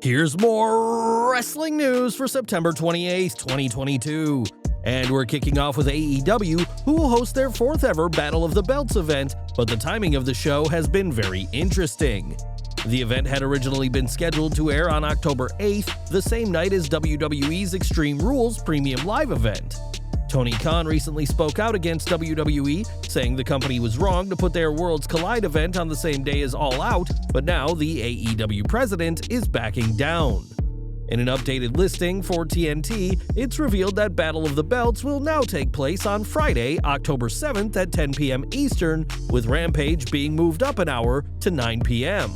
Here's more wrestling news for September 28th, 2022. And we're kicking off with AEW, who will host their 4th ever Battle of the Belts event, but the timing of the show has been very interesting. The event had originally been scheduled to air on October 8th, the same night as WWE's Extreme Rules Premium Live event. Tony Khan recently spoke out against WWE, saying the company was wrong to put their Worlds Collide event on the same day as All Out, but now the AEW president is backing down. In an updated listing for TNT, it's revealed that Battle of the Belts will now take place on Friday, October 7th at 10 p.m. Eastern, with Rampage being moved up an hour to 9 p.m.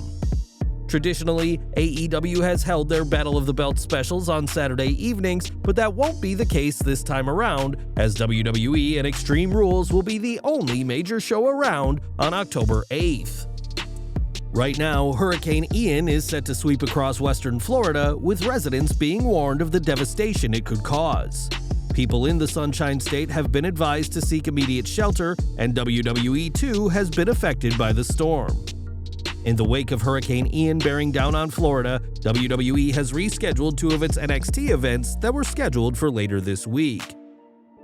Traditionally, AEW has held their Battle of the Belts specials on Saturday evenings, but that won't be the case this time around, as WWE and Extreme Rules will be the only major show around on October 8th. Right now, Hurricane Ian is set to sweep across western Florida, with residents being warned of the devastation it could cause. People in the Sunshine State have been advised to seek immediate shelter, and WWE too has been affected by the storm. In the wake of Hurricane Ian bearing down on Florida, WWE has rescheduled 2 of its NXT events that were scheduled for later this week.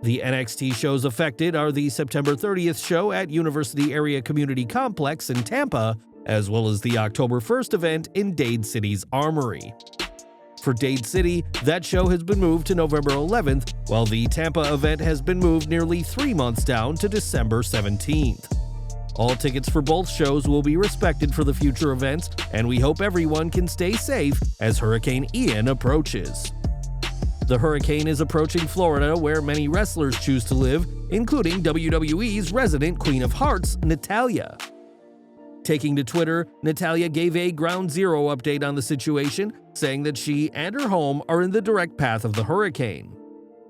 The NXT shows affected are the September 30th show at University Area Community Complex in Tampa, as well as the October 1st event in Dade City's Armory. For Dade City, that show has been moved to November 11th, while the Tampa event has been moved nearly 3 months down to December 17th. All tickets for both shows will be respected for the future events, and we hope everyone can stay safe as Hurricane Ian approaches. The hurricane is approaching Florida, where many wrestlers choose to live, including WWE's resident Queen of Hearts, Natalya. Taking to Twitter, Natalya gave a ground zero update on the situation, saying that she and her home are in the direct path of the hurricane.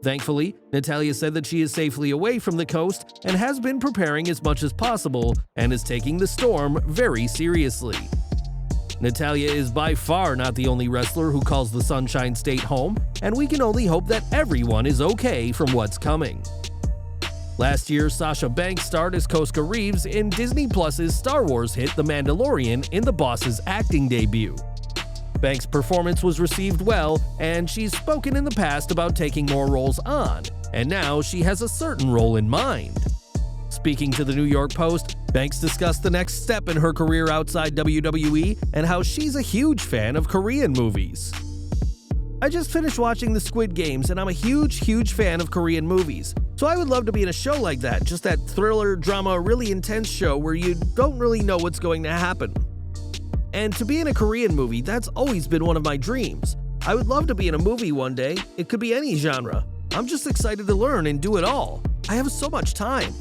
Thankfully, Natalya said that she is safely away from the coast and has been preparing as much as possible and is taking the storm very seriously. Natalya is by far not the only wrestler who calls the Sunshine State home, and we can only hope that everyone is okay from what's coming. Last year, Sasha Banks starred as Koska Reeves in Disney Plus's Star Wars hit The Mandalorian in the Boss's acting debut. Banks' performance was received well, and she's spoken in the past about taking more roles on, and now she has a certain role in mind. Speaking to the New York Post, Banks discussed the next step in her career outside WWE and how she's a huge fan of Korean movies. I just finished watching the Squid Games, and I'm a huge fan of Korean movies. So I would love to be in a show like that, just that thriller, drama, really intense show where you don't really know what's going to happen. And to be in a Korean movie, that's always been one of my dreams. I would love to be in a movie one day. It could be any genre. I'm just excited to learn and do it all. I have so much time.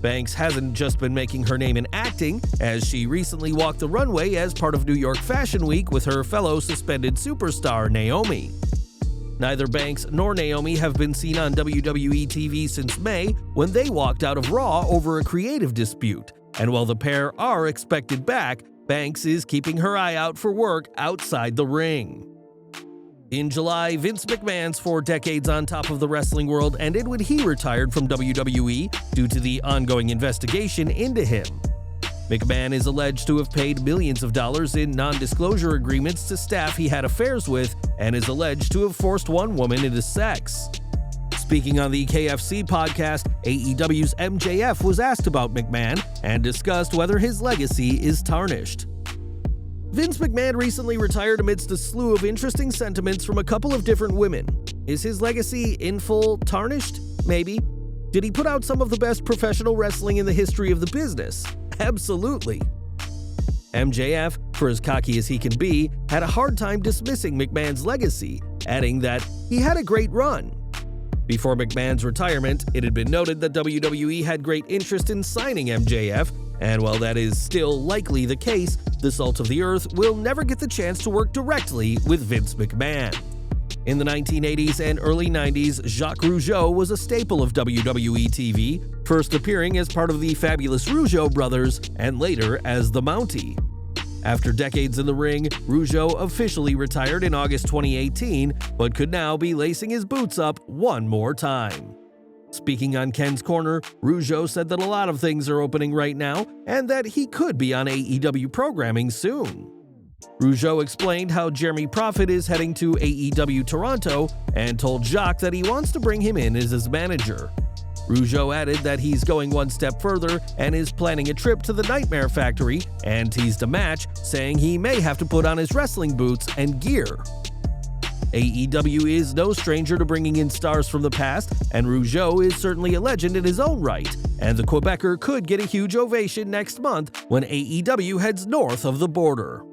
Banks hasn't just been making her name in acting, as she recently walked the runway as part of New York Fashion Week with her fellow suspended superstar Naomi. Neither Banks nor Naomi have been seen on WWE TV since May, when they walked out of Raw over a creative dispute. And while the pair are expected back, Banks is keeping her eye out for work outside the ring. In July, Vince McMahon's 4 decades on top of the wrestling world ended when he retired from WWE due to the ongoing investigation into him. McMahon is alleged to have paid millions of dollars in non-disclosure agreements to staff he had affairs with, and is alleged to have forced one woman into sex. Speaking on the KFC podcast, AEW's MJF was asked about McMahon and discussed whether his legacy is tarnished. Vince McMahon recently retired amidst a slew of interesting sentiments from a couple of different women. Is his legacy in full tarnished? Maybe. Did he put out some of the best professional wrestling in the history of the business? Absolutely. MJF, for as cocky as he can be, had a hard time dismissing McMahon's legacy, adding that he had a great run. Before McMahon's retirement, it had been noted that WWE had great interest in signing MJF, and while that is still likely the case, the Salt of the Earth will never get the chance to work directly with Vince McMahon. In the 1980s and early 90s, Jacques Rougeau was a staple of WWE TV, first appearing as part of the fabulous Rougeau brothers and later as the Mountie. After decades in the ring, Rougeau officially retired in August 2018, but could now be lacing his boots up one more time. Speaking on Ken's Corner, Rougeau said that a lot of things are opening right now and that he could be on AEW programming soon. Rougeau explained how Jeremy Prophet is heading to AEW Toronto and told Jacques that he wants to bring him in as his manager. Rougeau added that he's going one step further and is planning a trip to the Nightmare Factory and teased a match, saying he may have to put on his wrestling boots and gear. AEW is no stranger to bringing in stars from the past, and Rougeau is certainly a legend in his own right, and the Quebecer could get a huge ovation next month when AEW heads north of the border.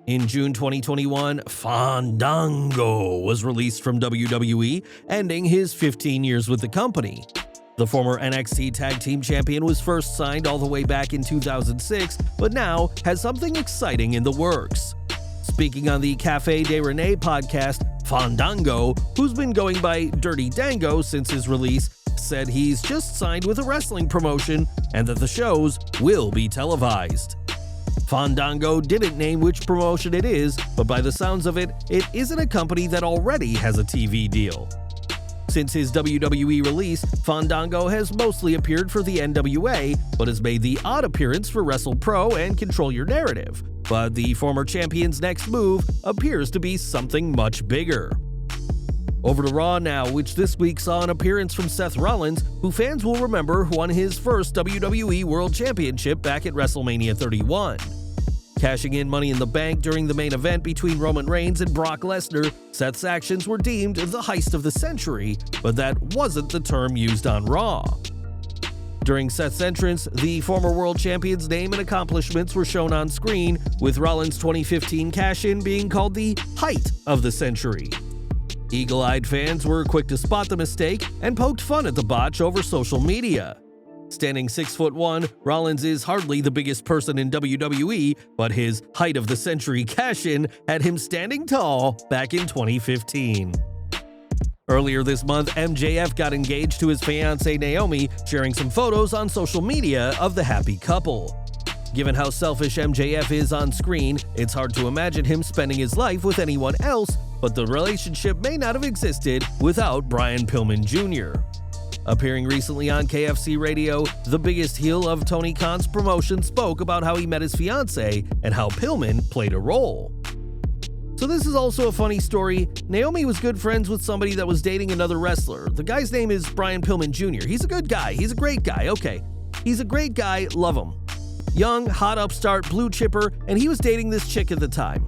In June 2021, Fandango was released from WWE, ending his 15 years with the company. The former NXT Tag Team Champion was first signed all the way back in 2006, but now has something exciting in the works. Speaking on the Café de Renee podcast, Fandango, who's been going by Dirty Dango since his release, said he's just signed with a wrestling promotion and that the shows will be televised. Fandango didn't name which promotion it is, but by the sounds of it, it isn't a company that already has a TV deal. Since his WWE release, Fandango has mostly appeared for the NWA, but has made the odd appearance for WrestlePro and Control Your Narrative. But the former champion's next move appears to be something much bigger. Over to Raw now, which this week saw an appearance from Seth Rollins, who fans will remember won his first WWE World Championship back at WrestleMania 31. Cashing in Money in the Bank during the main event between Roman Reigns and Brock Lesnar, Seth's actions were deemed the heist of the century, but that wasn't the term used on Raw. During Seth's entrance, the former world champion's name and accomplishments were shown on screen, with Rollins' 2015 cash-in being called the height of the century. Eagle-eyed fans were quick to spot the mistake and poked fun at the botch over social media. Standing 6'1", Rollins is hardly the biggest person in WWE, but his height of the century cash-in had him standing tall back in 2015. Earlier this month, MJF got engaged to his fiancée Naomi, sharing some photos on social media of the happy couple. Given how selfish MJF is on screen, it's hard to imagine him spending his life with anyone else, but the relationship may not have existed without Brian Pillman Jr. Appearing recently on KFC Radio, the biggest heel of Tony Khan's promotion spoke about how he met his fiancée and how Pillman played a role. So this is also a funny story. Naomi was good friends with somebody that was dating another wrestler. The guy's name is Brian Pillman Jr. He's a good guy. He's a great guy. Okay. He's a great guy. Love him. Young, hot upstart, blue chipper, and he was dating this chick at the time.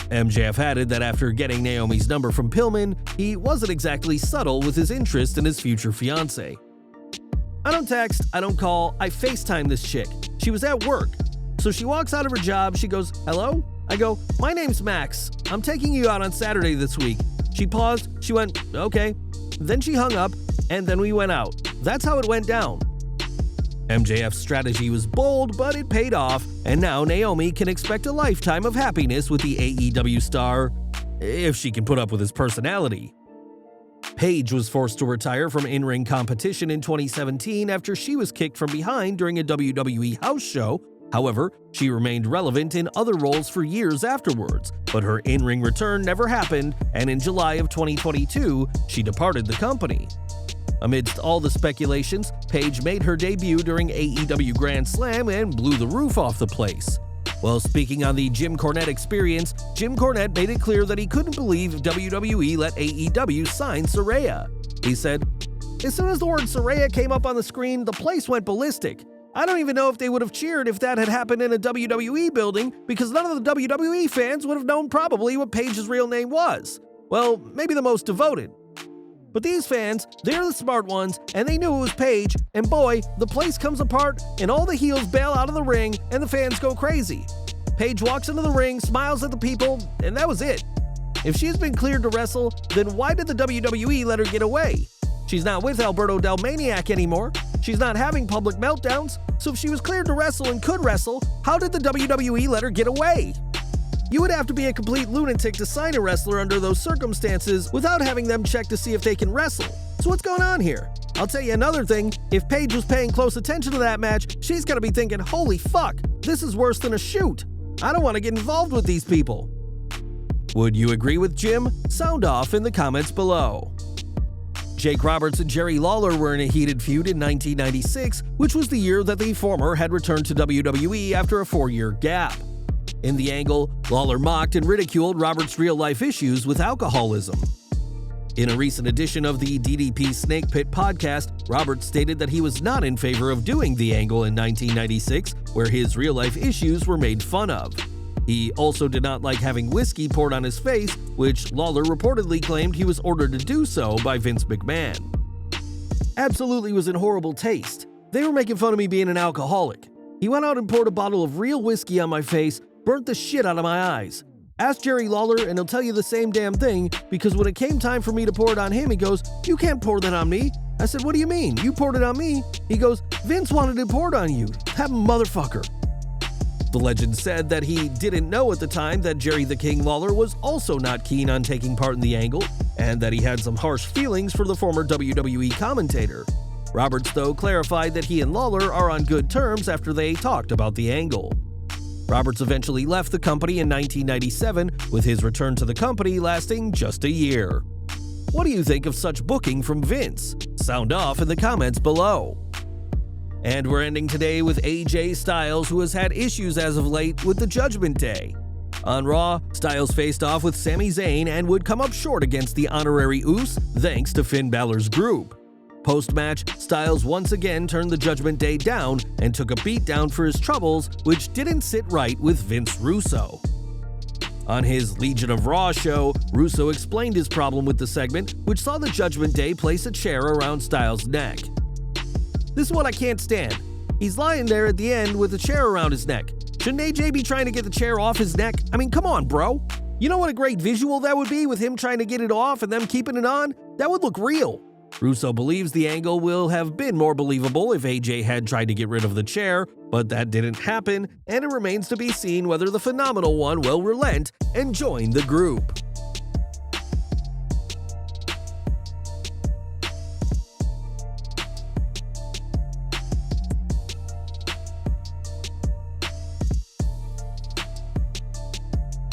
MJF added that after getting Naomi's number from Pillman, he wasn't exactly subtle with his interest in his future fiancée. I don't text, I don't call, I FaceTime this chick. She was at work. So she walks out of her job, she goes, "Hello?" I go, "My name's Max. I'm taking you out on Saturday this week." She paused, she went, "Okay." Then she hung up, and then we went out. That's how it went down. MJF's strategy was bold, but it paid off, and now Naomi can expect a lifetime of happiness with the AEW star, if she can put up with his personality. Paige was forced to retire from in-ring competition in 2017 after she was kicked from behind during a WWE house show. However, she remained relevant in other roles for years afterwards, but her in-ring return never happened, and in July of 2022, she departed the company. Amidst all the speculations, Paige made her debut during AEW Grand Slam and blew the roof off the place. While speaking on the Jim Cornette experience, Jim Cornette made it clear that he couldn't believe WWE let AEW sign Saraya. He said, "As soon as the word Saraya came up on the screen, the place went ballistic. I don't even know if they would have cheered if that had happened in a WWE building, because none of the WWE fans would have known probably what Paige's real name was. Well, maybe the most devoted. But these fans, they're the smart ones, and they knew it was Paige, and boy, the place comes apart, and all the heels bail out of the ring, and the fans go crazy. Paige walks into the ring, smiles at the people, and that was it. If she's been cleared to wrestle, then why did the WWE let her get away? She's not with Alberto Del Maniac anymore. She's not having public meltdowns, so if she was cleared to wrestle and could wrestle, how did the WWE let her get away? You would have to be a complete lunatic to sign a wrestler under those circumstances without having them check to see if they can wrestle. So what's going on here? I'll tell you another thing, if Paige was paying close attention to that match, she's gotta be thinking, holy fuck, this is worse than a shoot. I don't want to get involved with these people. Would you agree with Jim? Sound off in the comments below. Jake Roberts and Jerry Lawler were in a heated feud in 1996, which was the year that the former had returned to WWE after a 4-year gap. In the angle, Lawler mocked and ridiculed Roberts' real-life issues with alcoholism. In a recent edition of the DDP Snake Pit podcast, Roberts stated that he was not in favor of doing the angle in 1996, where his real-life issues were made fun of. He also did not like having whiskey poured on his face, which Lawler reportedly claimed he was ordered to do so by Vince McMahon. Absolutely was in horrible taste. They were making fun of me being an alcoholic. He went out and poured a bottle of real whiskey on my face, burnt the shit out of my eyes. Ask Jerry Lawler and he'll tell you the same damn thing, because when it came time for me to pour it on him, he goes, "You can't pour that on me." I said, "What do you mean? You poured it on me." He goes, "Vince wanted it poured on you. That motherfucker." The legend said that he didn't know at the time that Jerry the King Lawler was also not keen on taking part in the angle, and that he had some harsh feelings for the former WWE commentator. Roberts, though, clarified that he and Lawler are on good terms after they talked about the angle. Roberts eventually left the company in 1997, with his return to the company lasting just a year. What do you think of such booking from Vince? Sound off in the comments below. And we're ending today with AJ Styles, who has had issues as of late with the Judgment Day. On Raw, Styles faced off with Sami Zayn and would come up short against the honorary Uce thanks to Finn Balor's group. Post-match, Styles once again turned the Judgment Day down and took a beatdown for his troubles, which didn't sit right with Vince Russo. On his Legion of Raw show, Russo explained his problem with the segment, which saw the Judgment Day place a chair around Styles' neck. "This is what I can't stand. He's lying there at the end with a chair around his neck. Shouldn't AJ be trying to get the chair off his neck? I mean, come on, bro. You know what a great visual that would be with him trying to get it off and them keeping it on? That would look real." Russo believes the angle will have been more believable if AJ had tried to get rid of the chair, but that didn't happen, and it remains to be seen whether the Phenomenal One will relent and join the group.